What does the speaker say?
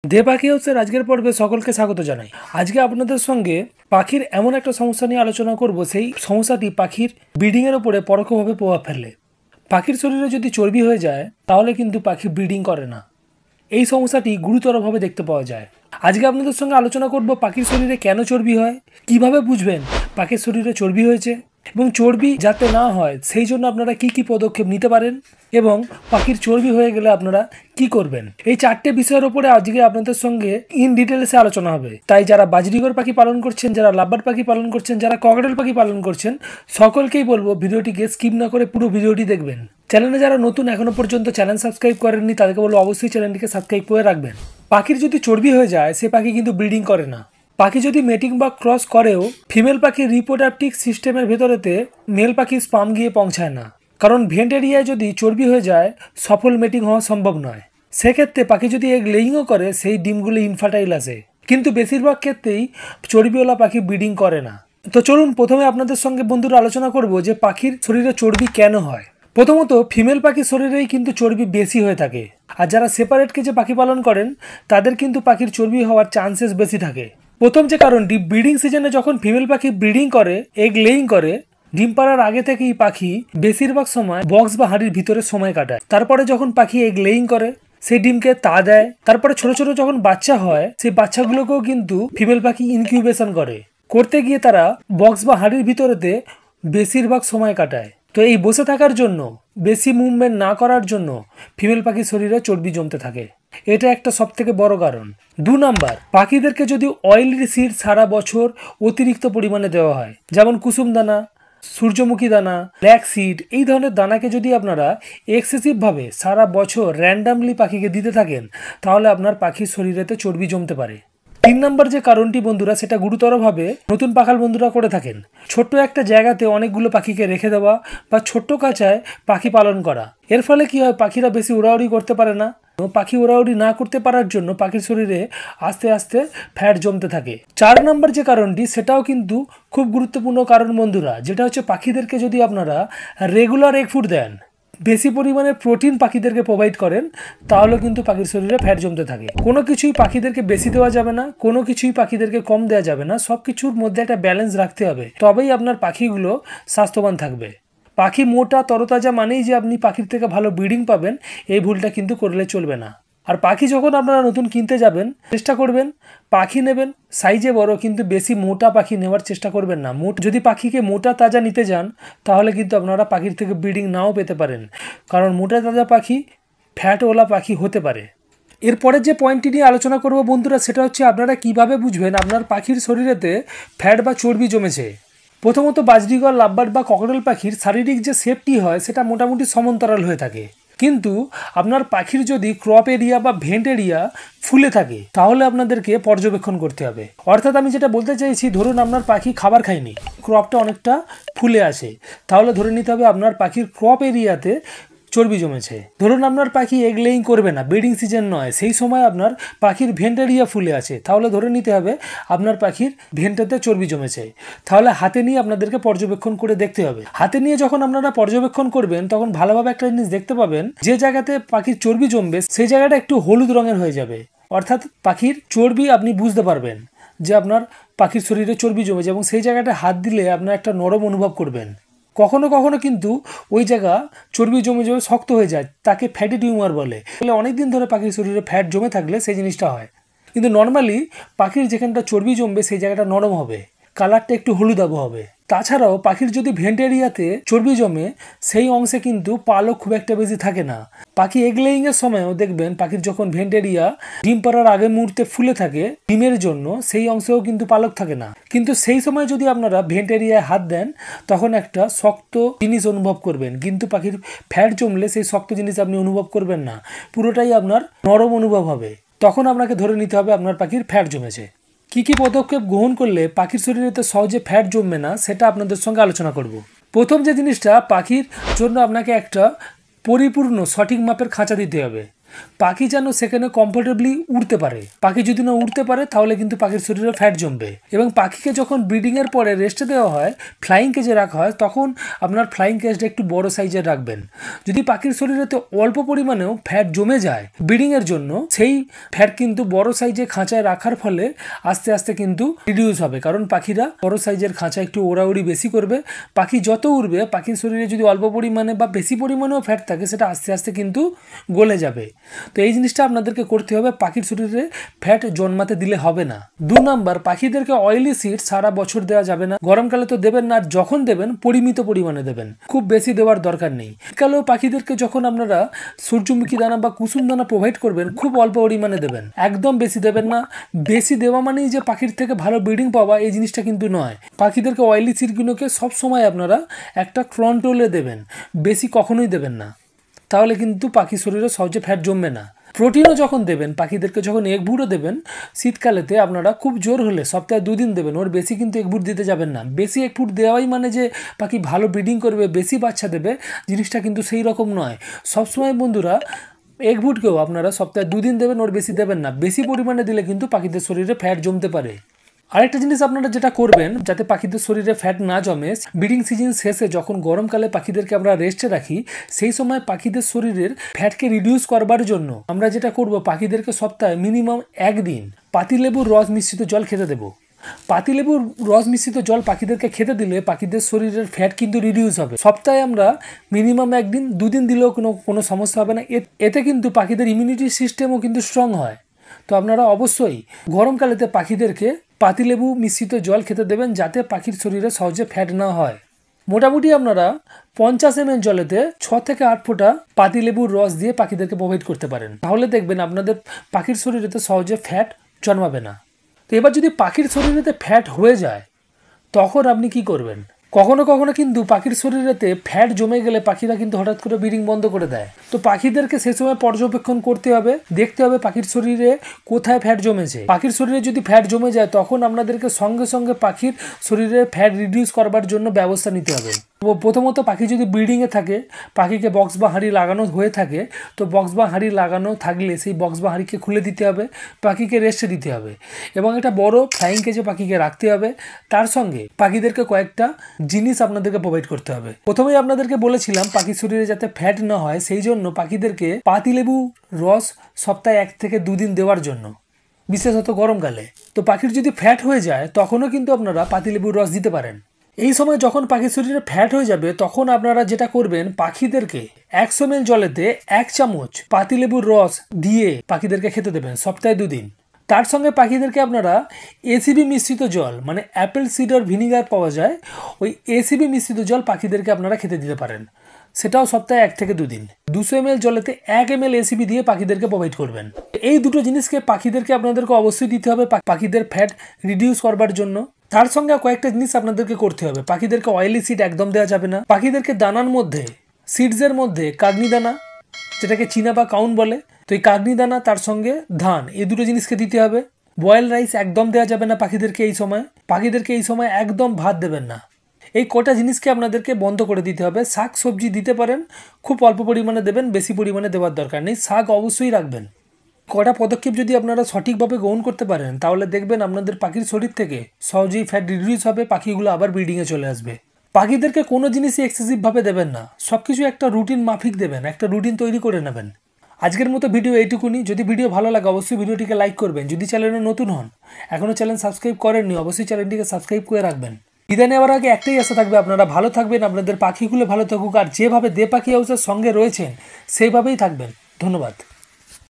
দে পাখি হাউসের আজকের পর্বে সকলকে স্বাগত জানাই। আজকে আপনাদের সঙ্গে পাখির এমন একটা সমস্যা নিয়ে আলোচনা করব, সেই সমস্যাটি পাখির ব্রিডিংয়ের উপরে পরোক্ষভাবে প্রভাব ফেলে। পাখির শরীরে যদি চর্বি হয়ে যায় তাহলে কিন্তু পাখি ব্রিডিং করে না। এই সমস্যাটি গুরুতরভাবে দেখতে পাওয়া যায়। আজকে আপনাদের সঙ্গে আলোচনা করব পাখির শরীরে কেন চর্বি হয়, কিভাবে বুঝবেন পাখির শরীরে চর্বি হয়েছে এবং চর্বি যাতে না হয় সেই জন্য আপনারা কি কি পদক্ষেপ নিতে পারেন এবং পাখির চর্বি হয়ে গেলে আপনারা কি করবেন। এই চারটে বিষয়ের উপরে আজকে আপনাদের সঙ্গে ইন ডিটেলসে আলোচনা হবে। তাই যারা বাজরিগর পাখি পালন করছেন, যারা লাভবার্ড পাখি পালন করছেন, যারা ককটেল পাখি পালন করছেন, সকলকেই বলবো ভিডিওটিকে স্কিপ না করে পুরো ভিডিওটি দেখবেন। চ্যানেলে যারা নতুন এখনো পর্যন্ত চ্যানেল সাবস্ক্রাইব করেননি তাদেরকে বলবো অবশ্যই চ্যানেলটিকে সাবস্ক্রাইব করে রাখবেন। পাখির যদি চর্বি হয়ে যায় সে পাখি কিন্তু ব্রিডিং করে না। পাখি যদি মেটিং বা ক্রস করেও ফিমেল পাখির রিপ্রোডাক্টিভ সিস্টেমের ভেতরেতে মেল পাখির স্পাম গিয়ে পৌঁছায় না, কারণ ভেন্ট এরিয়ায় যদি চর্বি হয়ে যায় সফল মেটিং হওয়া সম্ভব নয়। সেক্ষেত্রে পাখি যদি এগ লেইংও করে সেই ডিমগুলো ইনফার্টাইল আসে, কিন্তু বেশিরভাগ ক্ষেত্রেই চর্বিওয়ালা পাখি ব্রিডিং করে না। তো চলুন প্রথমে আপনাদের সঙ্গে বন্ধুরা আলোচনা করব যে পাখির শরীরে চর্বি কেন হয়। প্রথমত ফিমেল পাখির শরীরেই কিন্তু চর্বি বেশি হয়ে থাকে, আর যারা সেপারেট কেজে পাখি পালন করেন তাদের কিন্তু পাখির চর্বি হওয়ার চান্সেস বেশি থাকে। প্রথম যে কারণটি, ব্রিডিং সিজনে যখন ফিমেল পাখি ব্রিডিং করে, এগ লেইং করে, ডিম পাড়ার আগে থেকেই পাখি বেশিরভাগ সময় বক্স বা হাঁড়ির ভিতরে সময় কাটায়। তারপরে যখন পাখি এগ লেইং করে সেই ডিমকে তা দেয়, তারপরে ছোট ছোট যখন বাচ্চা হয় সেই বাচ্চাগুলোকেও কিন্তু ফিমেল পাখি ইনকিউবেশন করতে গিয়ে তারা বক্স বা হাঁড়ির ভিতরেতে বেশিরভাগ সময় কাটায়। তো এই বসে থাকার জন্য, বেশি মুভমেন্ট না করার জন্য ফিমেল পাখির শরীরে চর্বি জমতে থাকে। এটা একটা সব থেকে বড় কারণ। 2 নাম্বার, পাখিদেরকে যদি অয়েলি সিড সারা বছর অতিরিক্ত পরিমাণে দেওয়া হয়, যেমন কুসুম দানা, সূর্যমুখী দানা, ব্ল্যাক সিড, এই ধরনের দানাকে যদি আপনারা এক্সেসিভভাবে সারা বছর র্যান্ডামলি পাখিকে দিতে থাকেন তাহলে আপনার পাখির শরীরেতে চর্বি জমতে পারে। 3 নম্বর যে কারণটি বন্ধুরা, সেটা গুরুতরভাবে নতুন পাখাল বন্ধুরা করে থাকেন। ছোট্ট একটা জায়গাতে অনেকগুলো পাখিকে রেখে দেওয়া বা ছোট্ট কাঁচায় পাখি পালন করা, এর ফলে কি হয়, পাখিরা বেশি উড়াউড়ি করতে পারে না। পাখি উড়াউড়ি না করতে পারার জন্য পাখির শরীরে আস্তে আস্তে ফ্যাট জমতে থাকে। 4 নম্বর যে কারণটি, সেটাও কিন্তু খুব গুরুত্বপূর্ণ কারণ বন্ধুরা, যেটা হচ্ছে পাখিদেরকে যদি আপনারা রেগুলার এগ ফুড দেন, বেশি পরিমাণে প্রোটিন পাখিদেরকে প্রোভাইড করেন, তাহলে কিন্তু পাখির শরীরে ফ্যাট জমতে থাকে। কোনো কিছুই পাখিদেরকে বেশি দেওয়া যাবে না, কোনো কিছুই পাখিদেরকে কম দেওয়া যাবে না, সব কিছুর মধ্যে একটা ব্যালেন্স রাখতে হবে, তবেই আপনার পাখিগুলো স্বাস্থ্যবান থাকবে। পাখি মোটা তরতাজা মানেই যে আপনি পাখির থেকে ভালো ব্রিডিং পাবেন, এই ভুলটা কিন্তু করলে চলবে না। আর পাখি যখন আপনারা নতুন কিনতে যাবেন, চেষ্টা করবেন পাখি নেবেন সাইজে বড়, কিন্তু বেশি মোটা পাখি নেওয়ার চেষ্টা করবেন না। যদি পাখিকে মোটা তাজা নিতে যান তাহলে কিন্তু আপনারা পাখির থেকে ব্রিডিং নাও পেতে পারেন, কারণ মোটা তাজা পাখি ফ্যাটওয়ালা পাখি হতে পারে। এরপরের যে পয়েন্টটি নিয়ে আলোচনা করব বন্ধুরা, সেটা হচ্ছে আপনারা কিভাবে বুঝবেন আপনার পাখির শরীরেতে ফ্যাট বা চর্বি জমেছে। প্রথমত বাজরিগর, লাভবার্ড বা ককটেল পাখির শারীরিক যে শেপটি হয় সেটা মোটামুটি সমান্তরাল হয়ে থাকে, কিন্তু আপনার পাখির যদি ক্রপ এরিয়া বা ভেন্ট এরিয়া ফুলে থাকে তাহলে আপনাদেরকে পর্যবেক্ষণ করতে হবে। অর্থাৎ আমি যেটা বলতে চাইছি, ধরুন আপনার পাখি খাবার খায়নি, ক্রপটা অনেকটা ফুলে আসে, তাহলে ধরে নিতে হবে আপনার পাখির ক্রপ এরিয়াতে চর্বি জমেছে। ধরুন আপনার পাখি এগ লেইং করবে না, ব্রিডিং সিজন নয়, সেই সময় আপনার পাখির ভেন্ট এরিয়া ফুলে আছে, তাহলে ধরে নিতে হবে আপনার পাখির ভেন্টেতে চর্বি জমেছে। তাহলে হাতে নিয়ে আপনাদেরকে পর্যবেক্ষণ করে দেখতে হবে। হাতে নিয়ে যখন আপনারা পর্যবেক্ষণ করবেন তখন ভালোভাবে একটা জিনিস দেখতে পাবেন, যে জায়গাতে পাখির চর্বি জমবে সেই জায়গাটা একটু হলুদ রঙের হয়ে যাবে, অর্থাৎ পাখির চর্বি আপনি বুঝতে পারবেন যে আপনার পাখির শরীরে চর্বি জমেছে, এবং সেই জায়গাটা হাত দিলে আপনার একটা নরম অনুভব করবেন। কখনো কখনো কিন্তু ওই জায়গা চর্বি জমে জমে শক্ত হয়ে যায়, তাকে ফ্যাটি টিউমার বলে। অনেকদিন ধরে পাখির শরীরে ফ্যাট জমে থাকলে সেই জিনিসটা হয়, কিন্তু নর্মালি পাখির যেখানটা চর্বি জমবে সেই জায়গাটা নরম হবে, কালারটা একটু হলুদাভ হবে। তাছাড়াও পাখির যদি ভেন্ট এরিয়াতে চর্বি জমে সেই অংশে কিন্তু পালক খুব একটা বেশি থাকে না। পাখি এগ লেইং এর সময়ও দেখবেন পাখির যখন ভেন্ট এরিয়া ডিম পাড়ার আগে মুহূর্তে ফুলে থাকে ডিমের জন্য, সেই অংশেও কিন্তু পালক থাকে না। কিন্তু সেই সময় যদি আপনারা ভেন্ট এরিয়ায় হাত দেন তখন একটা শক্ত জিনিস অনুভব করবেন, কিন্তু পাখির ফ্যাট জমলে সেই শক্ত জিনিস আপনি অনুভব করবেন না, পুরোটাই আপনার নরম অনুভব হবে। তখন আপনাকে ধরে নিতে হবে আপনার পাখির ফ্যাট জমেছে। কি কি পদক্ষেপ গ্রহণ করলে পাখির শরীরেতে সহজে ফ্যাট জমবে না সেটা আপনাদের সঙ্গে আলোচনা করব। প্রথম যে জিনিসটা, পাখির জন্য আপনাকে একটা পরিপূর্ণ সঠিক মাপের খাঁচা দিতে হবে। পাখি যেন সেখানে কমফোর্টেবলি উড়তে পারে। পাখি যদি না উড়তে পারে তাহলে কিন্তু পাখির শরীরে ফ্যাট জমবে। এবং পাখিকে যখন ব্রিডিংয়ের পরে রেস্টে দেওয়া হয়, ফ্লাইং কেজে রাখা হয়, তখন আপনার ফ্লাইং কেজটা একটু বড় সাইজের রাখবেন। যদি পাখির শরীরেতে অল্প পরিমাণেও ফ্যাট জমে যায় ব্রিডিংয়ের জন্য, সেই ফ্যাট কিন্তু বড় সাইজে খাঁচায় রাখার ফলে আস্তে আস্তে কিন্তু রিডিউস হবে। কারণ পাখিরা বড় সাইজের খাঁচা একটু ওড়াউড়ি বেশি করবে। পাখি যত উড়বে, পাখির শরীরে যদি অল্প পরিমাণে বা বেশি পরিমাণেও ফ্যাট থাকে, সেটা আস্তে আস্তে কিন্তু গলে যাবে। তো এই জিনিসটা আপনাদেরকে করতে হবে, পাখির শরীরে ফ্যাট জন্মাতে দিলে হবে না। 2 নাম্বার, পাখিদেরকে অয়েলি সিড সারা বছর দেওয়া যাবে না। গরমকালে তো দেবেন না, আর যখন দেবেন পরিমিত পরিমাণে দেবেন, খুব বেশি দেওয়ার দরকার নেই। শীতকালেও পাখিদেরকে যখন আপনারা সূর্যমুখী দানা বা কুসুম দানা প্রোভাইড করবেন, খুব অল্প পরিমাণে দেবেন, একদম বেশি দেবেন না। বেশি দেওয়া মানেই যে পাখির থেকে ভালো ব্রিডিং পাওয়া, এই জিনিসটা কিন্তু নয়। পাখিদেরকে অয়েলি সিডগুলোকে সবসময় আপনারা একটা কন্ট্রোলে দেবেন, বেশি কখনোই দেবেন না, তাহলে কিন্তু পাখির শরীরে সহজে ফ্যাট জমবে না। প্রোটিনও যখন দেবেন, পাখিদেরকে যখন এগ ফুডও দেবেন, শীতকালেতে আপনারা খুব জোর হলে সপ্তাহে 2 দিন দেবেন, ওর বেশি কিন্তু এগ ফুড দিতে যাবেন না। বেশি এগ ফুড দেওয়াই মানে যে পাখি ভালো ব্রিডিং করবে, বেশি বাচ্চা দেবে, জিনিসটা কিন্তু সেই রকম নয়। সবসময় বন্ধুরা এগ ফুডকেও আপনারা সপ্তাহে 2 দিন দেবেন, ওর বেশি দেবেন না। বেশি পরিমাণে দিলে কিন্তু পাখিদের শরীরে ফ্যাট জমতে পারে। আরেকটা জিনিস আপনারা যেটা করবেন, যাতে পাখিদের শরীরে ফ্যাট না জমে, ব্রিডিং সিজন শেষে যখন গরমকালে পাখিদেরকে আমরা রেস্টে রাখি, সেই সময় পাখিদের শরীরের ফ্যাটকে রিডিউস করবার জন্য আমরা যেটা করব, পাখিদেরকে সপ্তাহে মিনিমাম 1 দিন পাতিলেবুর রস মিশ্রিত জল খেতে দেবো। পাতিলেবুর রস মিশ্রিত জল পাখিদেরকে খেতে দিলে পাখিদের শরীরের ফ্যাট কিন্তু রিডিউস হবে। সপ্তাহে আমরা মিনিমাম 1 দিন, 2 দিন দিলেও কোনো সমস্যা হবে না। এতে কিন্তু পাখিদের ইমিউনিটি সিস্টেমও কিন্তু স্ট্রং হয়। তো আপনারা অবশ্যই গরমকালেতে পাখিদেরকে পাতিলেবু মিশ্রিত জল খেতে দেবেন, যাতে পাখির শরীরে সহজে ফ্যাট না হয়। মোটামুটি আপনারা 50 ml জলেতে 6 থেকে 8 ফোঁটা পাতিলেবুর রস দিয়ে পাখিদেরকে প্রোভাইড করতে পারেন, তাহলে দেখবেন আপনাদের পাখির শরীরেতে সহজে ফ্যাট জন্মাবে না। তো এবার যদি পাখির শরীরেতে ফ্যাট হয়ে যায়, তখন আপনি কি করবেন? কখনো কখনো কিন্তু পাখির শরীরেতে ফ্যাট জমে গেলে পাখিরা কিন্তু হঠাৎ করে ব্রিডিং বন্ধ করে দেয়। তো পাখিদেরকে সে সময় পর্যবেক্ষণ করতে হবে, দেখতে হবে পাখির শরীরে কোথায় ফ্যাট জমেছে। পাখির শরীরে যদি ফ্যাট জমে যায়, তখন আপনাদেরকে সঙ্গে সঙ্গে পাখির শরীরে ফ্যাট রিডিউস করবার জন্য ব্যবস্থা নিতে হবে। প্রথমত, পাখি যদি ব্রিডিংয়ে থাকে, পাখিকে বক্স বা হাঁড়ি লাগানো হয়ে থাকে, তো বক্স বা হাঁড়ি লাগানো থাকলে সেই বক্স বা হাঁড়িকে খুলে দিতে হবে, পাখিকে রেস্টে দিতে হবে এবং একটা বড় ফ্লাইং কেজে পাখিকে রাখতে হবে। তার সঙ্গে পাখিদেরকে কয়েকটা জিনিস আপনাদেরকে প্রোভাইড করতে হবে। প্রথমেই আপনাদেরকে বলেছিলাম, পাখির শরীরে যাতে ফ্যাট না হয়, সেই জন্য পাখিদেরকে পাতিলেবু রস সপ্তাহে 1 থেকে 2 দিন দেওয়ার জন্য, বিশেষত গরমকালে। তো পাখির যদি ফ্যাট হয়ে যায়, তখনও কিন্তু আপনারা পাতিলেবুর রস দিতে পারেন। এই সময় যখন পাখির শরীরে ফ্যাট হয়ে যাবে, তখন আপনারা যেটা করবেন, পাখিদেরকে 100 ml জলেতে 1 চামচ পাতিলেবুর রস দিয়ে পাখিদেরকে খেতে দেবেন সপ্তাহে 2 দিন। তার সঙ্গে পাখিদেরকে আপনারা এসিবি মিশ্রিত জল, মানে অ্যাপেল সিডার ভিনিগার পাওয়া যায়, ওই এসিবি মিশ্রিত জল পাখিদেরকে আপনারা খেতে দিতে পারেন, সেটাও সপ্তাহে 1 থেকে 2 দিন। 200 ml জলেতে 1 ml এসিবি দিয়ে পাখিদেরকে প্রোভাইড করবেন। এই দুটো জিনিসকে পাখিদেরকে আপনাদেরকে অবশ্যই দিতে হবে পাখিদের ফ্যাট রিডিউস করবার জন্য। তার সঙ্গে কয়েকটা জিনিস আপনাদেরকে করতে হবে। পাখিদেরকে অয়েলি সিড একদম দেওয়া যাবে না। পাখিদেরকে দানার মধ্যে, সিডসের মধ্যে কাগনি দানা, যেটাকে চীনা বা কাউন বলে, তো এই কাগনি দানা তার সঙ্গে ধান, এই দুটো জিনিসকে দিতে হবে। বয়েল রাইস একদম দেওয়া যাবে না পাখিদেরকে এই সময়। পাখিদেরকে এই সময় একদম ভাত দেবেন না। এই কটা জিনিসকে আপনাদেরকে বন্ধ করে দিতে হবে। শাক সবজি দিতে পারেন, খুব অল্প পরিমাণে দেবেন, বেশি পরিমাণে দেওয়ার দরকার নেই। শাক অবশ্যই রাখবেন। কটা পদক্ষেপ যদি আপনারা সঠিকভাবে গ্রহণ করতে পারেন, তাহলে দেখবেন আপনাদের পাখির শরীর থেকে সহজেই ফ্যাট রিডিউস হবে, পাখিগুলো আবার ব্রিডিংয়ে চলে আসবে। পাখিদেরকে কোনো জিনিসই এক্সেসিভভাবে দেবেন না, সব কিছু একটা রুটিন মাফিক দেবেন, একটা রুটিন তৈরি করে নেবেন। আজকের মতো ভিডিও এইটুকুনি। যদি ভিডিও ভালো লাগে অবশ্যই ভিডিওটিকে লাইক করবেন। যদি চ্যানেলে নতুন হন, এখনও চ্যানেল সাবস্ক্রাইব করেননি, অবশ্যই চ্যানেলটিকে সাবস্ক্রাইব করে রাখবেন। বিদায় নেওয়ার আগে একটাই আশা থাকবে, আপনারা ভালো থাকবেন, আপনাদের পাখিগুলো ভালো থাকুক, আর যেভাবে দে পাখি হাউসের সঙ্গে রয়েছেন সেইভাবেই থাকবেন। ধন্যবাদ।